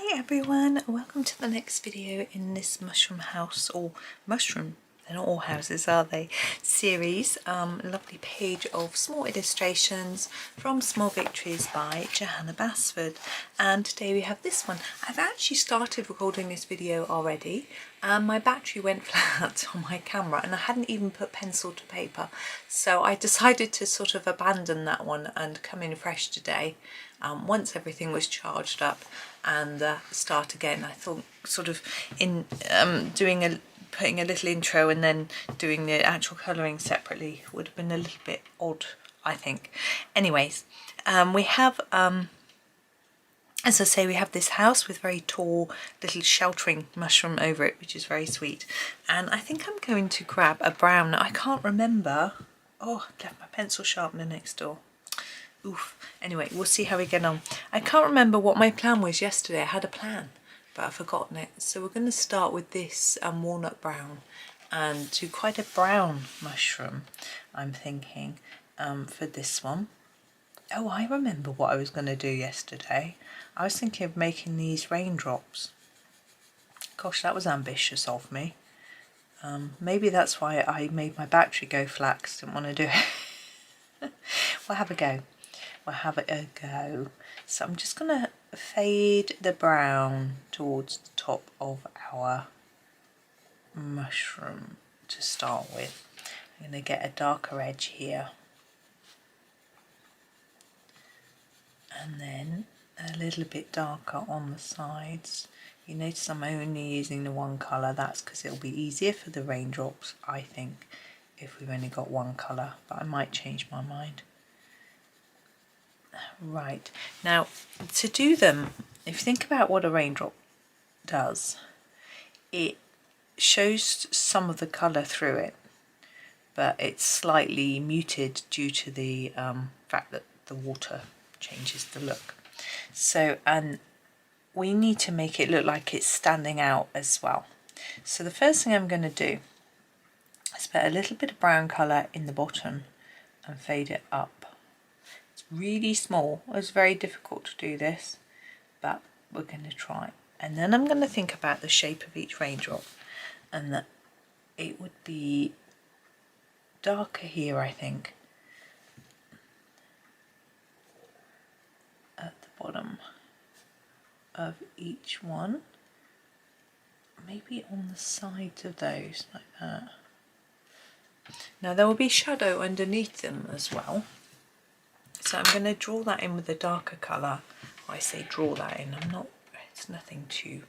Hi everyone, welcome to the next video in this mushroom house, or mushroom, they're not all houses are they, series. Lovely page of small illustrations from Small Victories by Johanna Basford, and today we have this one. I've actually started recording this video already and my battery went flat on my camera and I hadn't even put pencil to paper, so I decided to sort of abandon that one and come in fresh today once everything was charged up and start again. I thought sort of in putting a little intro and then doing the actual colouring separately would have been a little bit odd, I think. Anyways, we have as I say, we have this house with very tall little sheltering mushroom over it, which is very sweet. And I think I'm going to grab a brown. I can't remember. Oh, I've left my pencil sharpener next door. Oof. Anyway, we'll see how we get on. I can't remember what my plan was yesterday. I had a plan, but I've forgotten it. So we're going to start with this walnut brown and do quite a brown mushroom, I'm thinking, for this one. Oh, I remember what I was going to do yesterday. I was thinking of making these raindrops. Gosh, that was ambitious of me. Maybe that's why I made my battery go flat, because I didn't want to do it. We'll have a go. We'll have a go. So I'm just going to fade the brown towards the top of our mushroom to start with. I'm going to get a darker edge here. And then a little bit darker on the sides. You notice I'm only using the one colour. That's because it'll be easier for the raindrops, I think, if we've only got one colour, but I might change my mind. Right, now to do them, if you think about what a raindrop does, it shows some of the colour through it, but it's slightly muted due to the fact that the water changes the look. So, and we need to make it look like it's standing out as well. So the first thing I'm going to do is put a little bit of brown colour in the bottom and fade it up. It's really small. It's very difficult to do this, but we're going to try. And then I'm going to think about the shape of each raindrop, and that it would be darker here, I think, at the bottom of each one, maybe on the sides of those, like that. Now there will be shadow underneath them as well, so I'm going to draw that in with a darker colour. I say draw that in, it's nothing too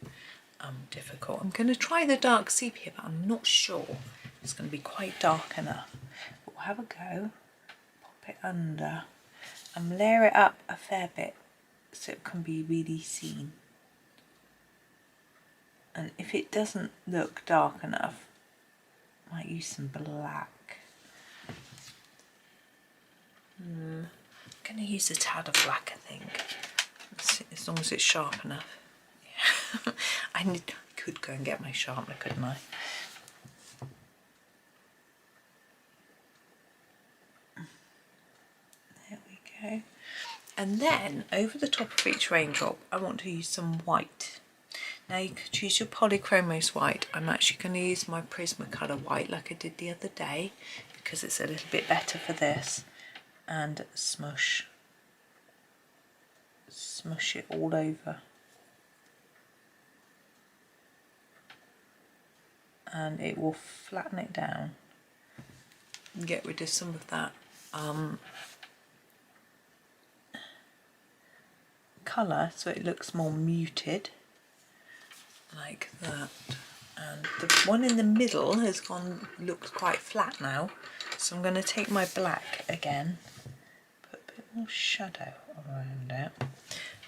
difficult. I'm going to try the dark sepia, but I'm not sure it's going to be quite dark enough. But we'll have a go, pop it under and layer it up a fair bit so it can be really seen. And if it doesn't look dark enough, I might use some black. I'm going to use a tad of black, I think, as long as it's sharp enough. Yeah. I could go and get my sharpener, couldn't I? There we go. And then over the top of each raindrop, I want to use some white. Now you could choose your Polychromos white. I'm actually going to use my prismacolor white like I did the other day, because it's a little bit better for this. And smush it all over. And it will flatten it down and get rid of some of that colour, so it looks more muted, like that. And the one in the middle looks quite flat now, so I'm going to take my black again, put a bit more shadow around it,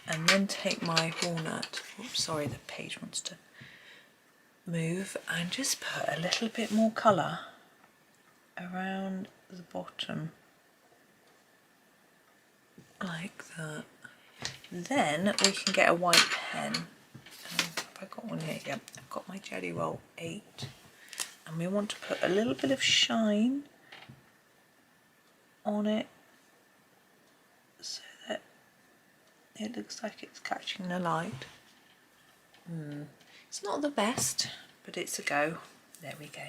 and then take my walnut. Oops, sorry, the page wants to move, and just put a little bit more colour around the bottom, like that. Then we can get a white pen. Have I got one here? Yep, I've got my Jelly Roll 8. And we want to put a little bit of shine on it so that it looks like it's catching the light. It's not the best, but it's a go. There we go.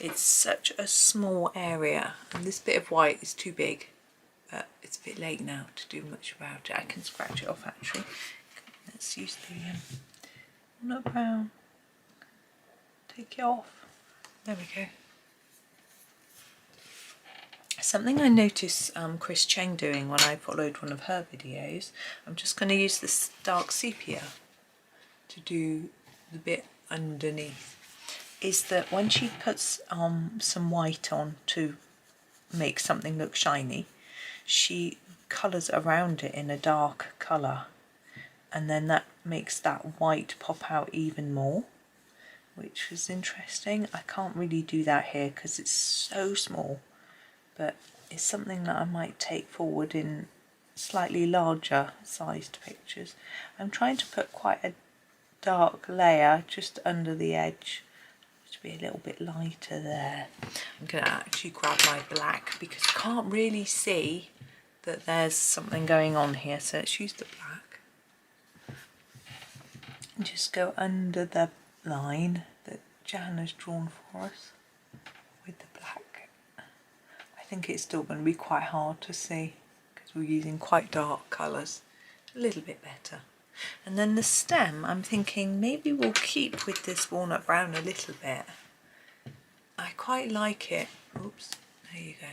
It's such a small area, and this bit of white is too big. But it's a bit late now to do much about it. I can scratch it off actually. Let's use the walnut brown. Take it off. There we go. Something I noticed Chris Cheng doing when I followed one of her videos, I'm just going to use this dark sepia to do the bit underneath, is that when she puts some white on to make something look shiny, she colours around it in a dark colour, and then that makes that white pop out even more, which is interesting. I can't really do that here because it's so small, but it's something that I might take forward in slightly larger sized pictures. I'm trying to put quite a dark layer just under the edge to be a little bit lighter there. I'm going to actually grab my black because I can't really see that there's something going on here, so let's use the black and just go under the line that Johanna's drawn for us with the black. I think it's still going to be quite hard to see because we're using quite dark colours. A little bit better. And then the stem, I'm thinking maybe we'll keep with this walnut brown a little bit. I quite like it. Oops, there you go.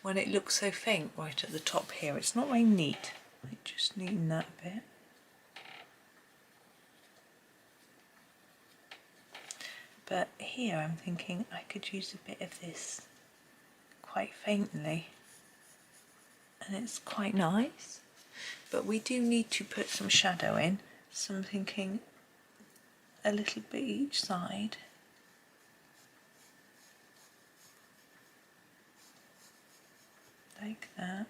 When it looks so faint right at the top here, it's not very neat. I just neaten that a bit. But here I'm thinking I could use a bit of this quite faintly, and it's quite nice. But we do need to put some shadow in, so I'm thinking a little bit each side. Like that.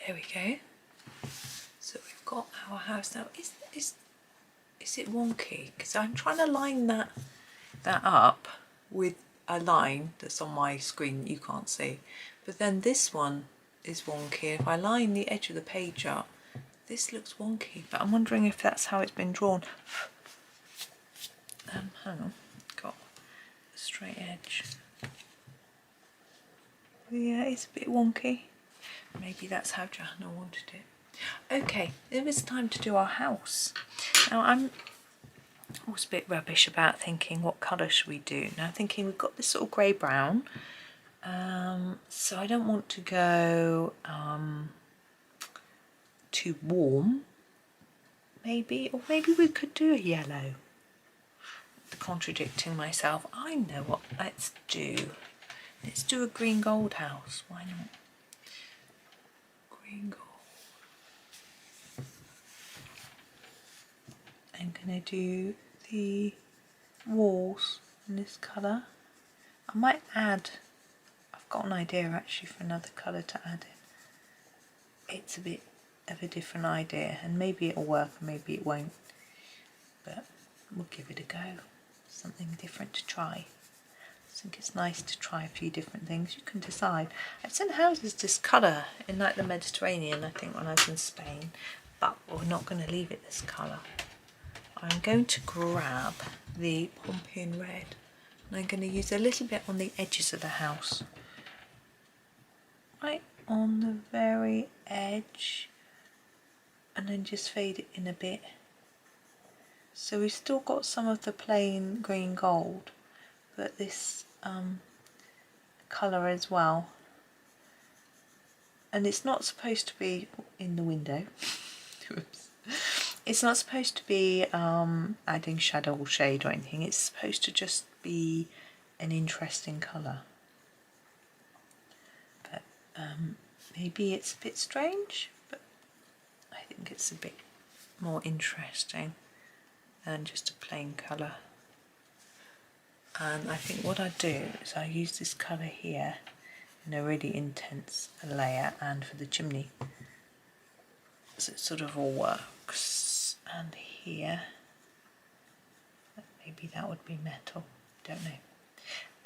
There we go. So we've got our house now. Is it wonky? Because I'm trying to line that up with a line that's on my screen that you can't see. But then this one is wonky. If I line the edge of the page up, this looks wonky. But I'm wondering if that's how it's been drawn. Hang on. Got a straight edge. Yeah, it's a bit wonky. Maybe that's how Johanna wanted it. Okay, it was time to do our house. Now I was a bit rubbish about thinking what colour should we do. Now I'm thinking we've got this sort of grey brown, so I don't want to go too warm. Maybe, or maybe we could do a yellow. Contradicting myself. I know what. Let's do a green gold house. Why not? Green gold. I'm going to do the walls in this colour. I might add, I've got an idea actually for another colour to add in. It's a bit of a different idea, and maybe it'll work and maybe it won't, but we'll give it a go. Something different to try. I think it's nice to try a few different things. You can decide. I've seen houses this colour in like the Mediterranean, I think, when I was in Spain, but we're not going to leave it this colour. I'm going to grab the pompeian red and I'm going to use a little bit on the edges of the house. Right on the very edge, and then just fade it in a bit. So we've still got some of the plain green gold, but this colour as well. And it's not supposed to be in the window. Oops. It's not supposed to be adding shadow or shade or anything. It's supposed to just be an interesting colour. But maybe it's a bit strange, but I think it's a bit more interesting than just a plain colour. And I think what I do is I use this colour here in a really intense layer and for the chimney, so it sort of all works. And here, maybe that would be metal, don't know.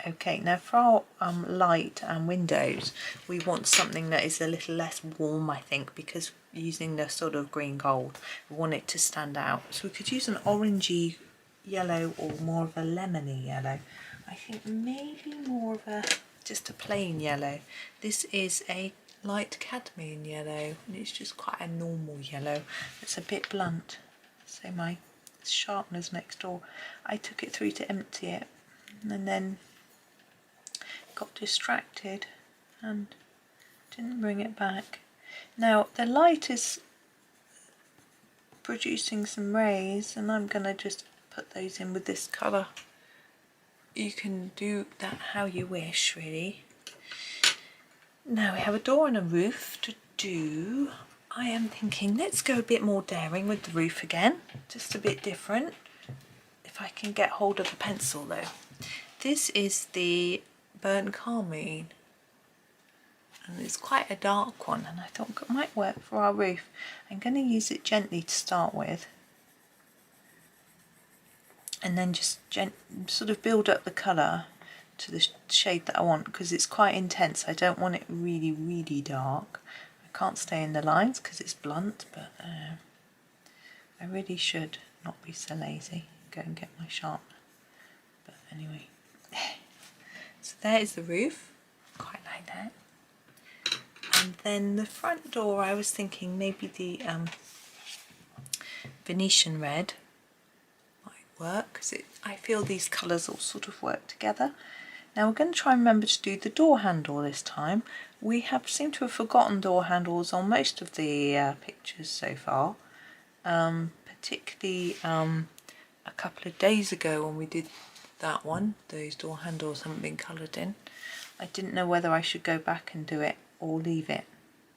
Okay, now for our light and windows, we want something that is a little less warm, I think, because using the sort of green gold, we want it to stand out. So we could use an orangey yellow or more of a lemony yellow. I think maybe more of a just a plain yellow. This is a light cadmium yellow, and it's just quite a normal yellow. It's a bit blunt, so my sharpener's next door. I took it through to empty it, and then got distracted and didn't bring it back. Now the light is producing some rays, and I'm gonna just put those in with this colour. You can do that how you wish, really. Now we have a door and a roof to do. I am thinking let's go a bit more daring with the roof again, just a bit different. If I can get hold of the pencil though. This is the burnt carmine, and it's quite a dark one, and I thought it might work for our roof. I'm going to use it gently to start with, and then just sort of build up the colour to the shade that I want, because it's quite intense. I don't want it really, really dark. I can't stay in the lines because it's blunt, but I really should not be so lazy. Go and get my sharpener. But anyway. So there is the roof, quite like that. And then the front door, I was thinking maybe the Venetian red might work, because I feel these colours all sort of work together. Now we're going to try and remember to do the door handle this time. We seem to have forgotten door handles on most of the pictures so far, particularly a couple of days ago when we did that one. Those door handles haven't been coloured in. I didn't know whether I should go back and do it or leave it.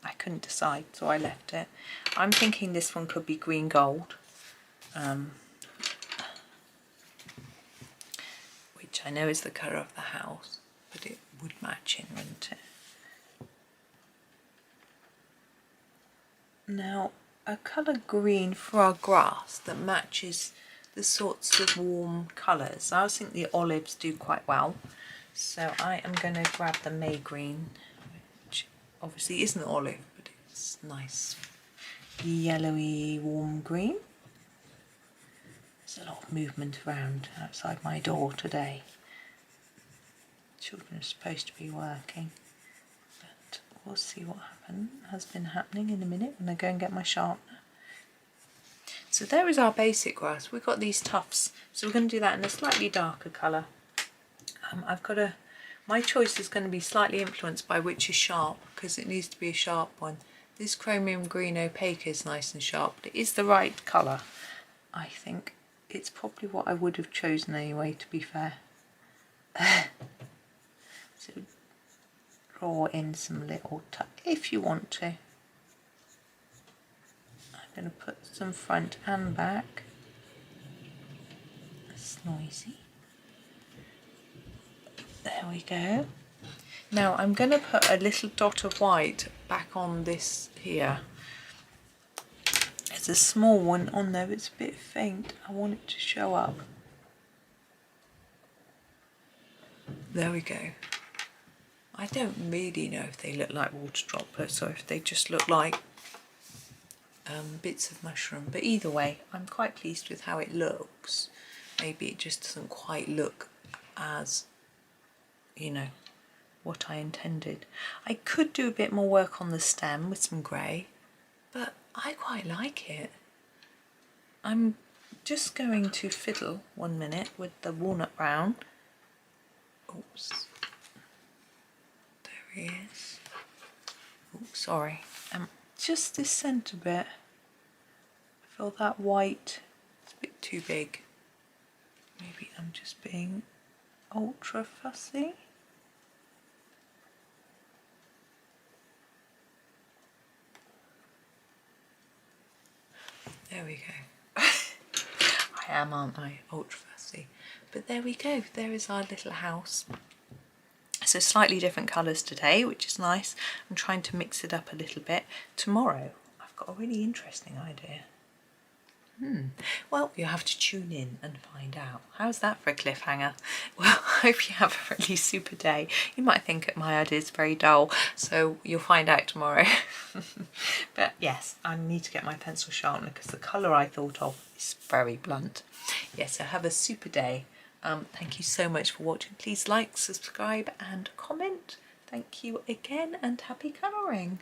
I couldn't decide, so I left it. I'm thinking this one could be green gold, which I know is the colour of the house, but it would match in, wouldn't it? Now a colour green for our grass that matches the sorts of warm colours. I always think the olives do quite well, so I am going to grab the May green, which obviously isn't olive, but it's nice yellowy warm green. There's a lot of movement around outside my door today. Children are supposed to be working, but we'll see what has been happening in a minute when I go and get my sharpener. So there is our basic grass. We've got these tufts, so we're going to do that in a slightly darker colour. My choice is going to be slightly influenced by which is sharp, because it needs to be a sharp one. This chromium green opaque is nice and sharp, but it is the right colour. I think it's probably what I would have chosen anyway, to be fair. So draw in some little tuck if you want to. I'm going to put some front and back. That's noisy. There we go. Now I'm going to put a little dot of white back on this here. There's a small one on there, it's a bit faint. I want it to show up. There we go. I don't really know if they look like water droplets or if they just look like bits of mushroom, but either way I'm quite pleased with how it looks. Maybe it just doesn't quite look as, you know, what I intended. I could do a bit more work on the stem with some grey, but I quite like it. I'm just going to fiddle 1 minute with the walnut brown. Oops, there he is. Oops, sorry. Just this centre bit. I feel that white, it's a bit too big. Maybe I'm just being ultra fussy. There we go. I am, aren't I? Ultra fussy. But there we go. There is our little house. So slightly different colours today, which is nice. I'm trying to mix it up a little bit. Tomorrow, I've got a really interesting idea. Well, you'll have to tune in and find out. How's that for a cliffhanger? Well, I hope you have a really super day. You might think that my idea is very dull, so you'll find out tomorrow. But yes, I need to get my pencil sharpener because the colour I thought of is very blunt. Yes, so have a super day. Thank you so much for watching. Please like, subscribe and comment. Thank you again and happy colouring.